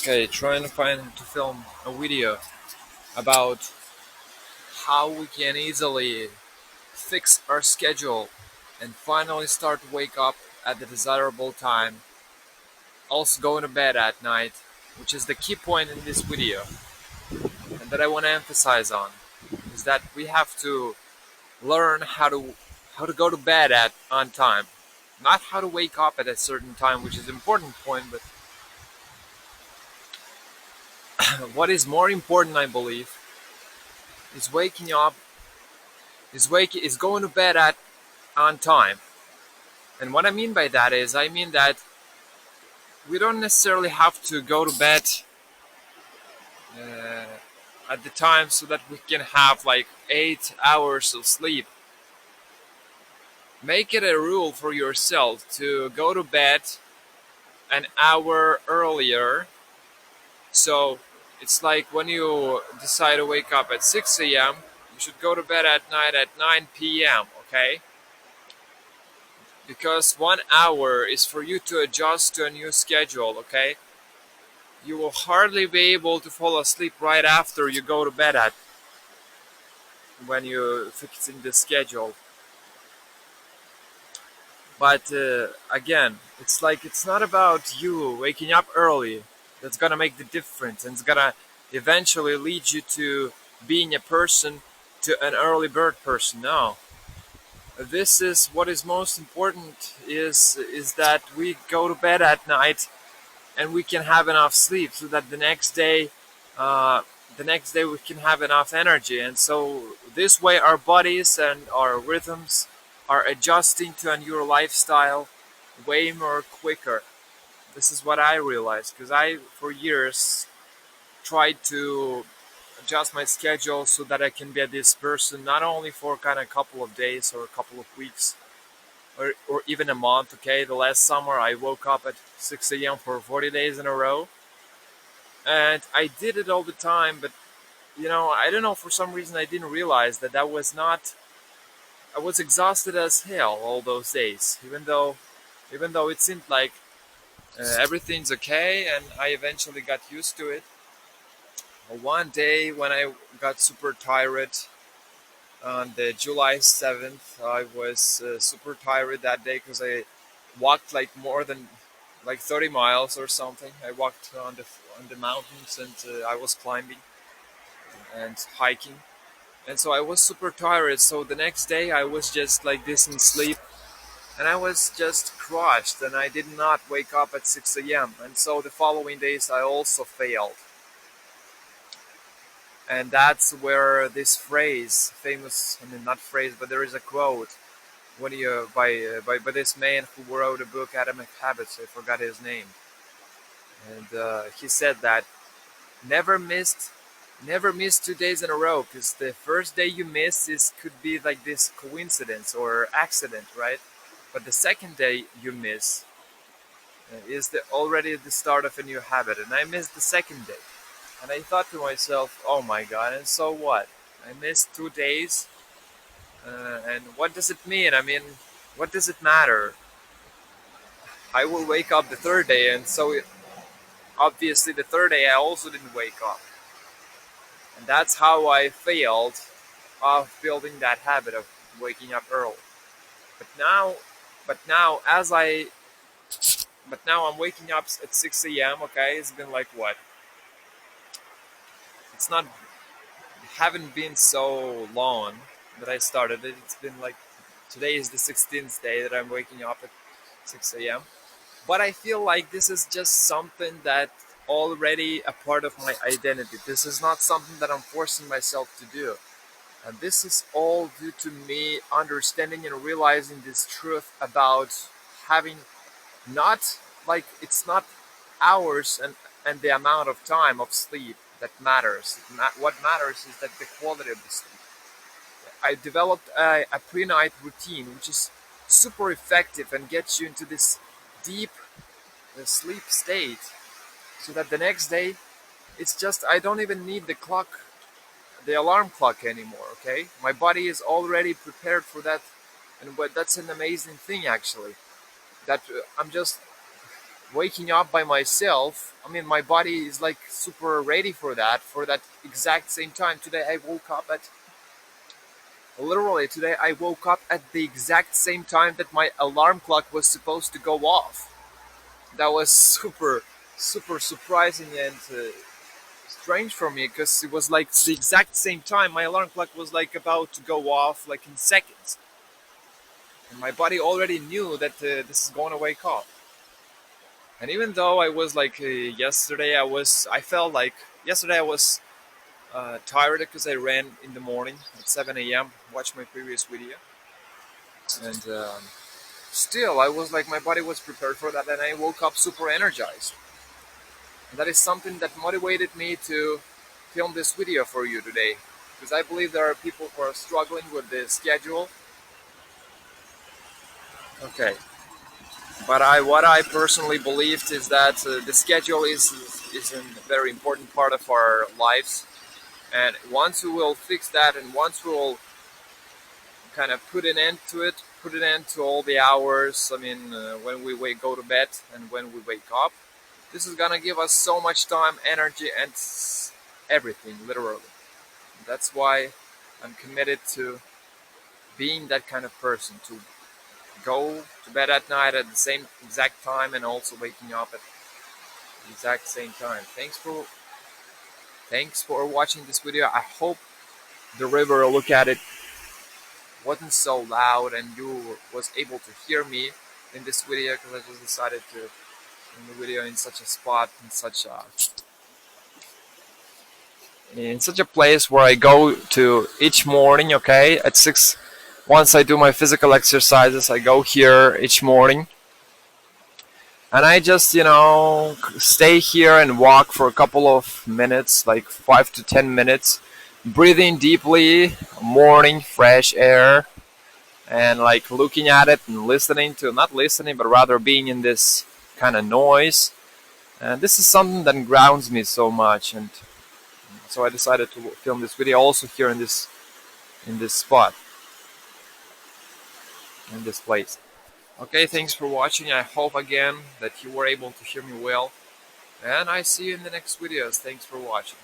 Okay, trying to film a video about how we can easily fix our schedule and finally start to wake up at the desirable time, also going to bed at night, which is the key point in this video and that I want to emphasize on is that we have to learn how to go to bed at on time, not how to wake up at a certain time, which is an important point, but what is more important, I believe, is waking up is going to bed at on time. And what I mean by that is, I mean that we don't necessarily have to go to bed uh, at the time so that we can have like 8 hours of sleep. Make it a rule for yourself to go to bed an hour earlier. So it's like when you decide to wake up at 6 a.m., you should go to bed at night at 9 p.m., okay? Because 1 hour is for you to adjust to a new schedule, okay? You will hardly be able to fall asleep right after you go to bed at when you fixing the schedule. But again, it's like it's not about you waking up early that's gonna make the difference, and it's gonna eventually lead you to being a person, to an early bird person. No, this is what is most important is that we go to bed at night and we can have enough sleep so that uh, the next day we can have enough energy, and so this way our bodies and our rhythms are adjusting to a new lifestyle way more quicker. This is what I realized because I for years tried to adjust my schedule so that I can be this person not only for kind of a couple of days or a couple of weeks or even a month. Okay, the last summer I woke up at 6 a.m. for 40 days in a row, and I did it all the time. But I don't know, for some reason I didn't realize that that was not. I was exhausted as hell all those days, even though it seemed like everything's okay, and I eventually got used to it. One day when I got super tired on the July 7th, I was super tired that day because I walked like more than like 30 miles or something. I walked on the mountains, and I was climbing and hiking. And so I was super tired. So the next day I was just like this in sleep, and I was just crushed, and I did not wake up at 6 a.m. And so the following days I also failed. And that's where this phrase, famous, I mean, not phrase, but there is a quote when you by this man who wrote a book, Atomic Habits. I forgot his name, and he said that never missed, never miss 2 days in a row, because the first day you miss is could be like this coincidence or accident, right? But the second day you miss is already the start of a new habit, and I missed the second day. And I thought to myself, oh my god, and so what? I missed 2 days, and what does it mean? I mean, what does it matter? I will wake up the third day, and so obviously the third day I also didn't wake up. And that's how I failed of building that habit of waking up early. But now, but now, as I, but now I'm waking up at 6 a.m. Okay, it's been like what? It's not haven't been so long that I started it. It's been like today is the 16th day that I'm waking up at 6 a.m. But I feel like this is just something that already a part of my identity. This is not something that I'm forcing myself to do. And this is all due to me understanding and realizing this truth about having not like it's not hours and the amount of time of sleep that matters. What matters is that the quality of the sleep. I developed a pre-night routine which is super effective and gets you into this deep sleep state so that the next day it's just I don't even need the alarm clock anymore. Okay, my body is already prepared for that, and that's an amazing thing actually. That I'm just waking up by myself, I mean, my body is like super ready for that exact same time. Today I woke up at Literally, today I woke up at the exact same time that my alarm clock was supposed to go off. That was super surprising and strange for me because it was like the exact same time. My alarm clock was like about to go off, like in seconds. And my body already knew that this is going to wake up. And even though I was like I felt like yesterday I was tired because I ran in the morning at 7 a.m. Watched my previous video, and still I was like my body was prepared for that, and I woke up super energized. And that is something that motivated me to film this video for you today, because I believe there are people who are struggling with the schedule. Okay, but what I personally believed is that the schedule is a very important part of our lives, and once we will fix that, and once we will kind of put an end to it, put an end to all the hours. I mean, when we go to bed and when we wake up, this is gonna give us so much time, energy, and everything, literally. That's why I'm committed to being that kind of person, to go to bed at night at the same exact time and also waking up at the exact same time. Thanks for watching this video. I hope the river, look at it, wasn't so loud and you was able to hear me in this video, because I just decided to film the video in such a spot, in such a place where I go to each morning. Okay, at 6, once I do my physical exercises, I go here each morning, and I just stay here and walk for a couple of minutes, like 5 to 10 minutes, breathing deeply, morning fresh air, and like looking at it and listening to, not listening but rather being in this kind of noise. And this is something that grounds me so much, and so I decided to film this video also here in this spot, in this place. Okay, thanks for watching. I hope again that you were able to hear me well, and I see you in the next videos. Thanks for watching.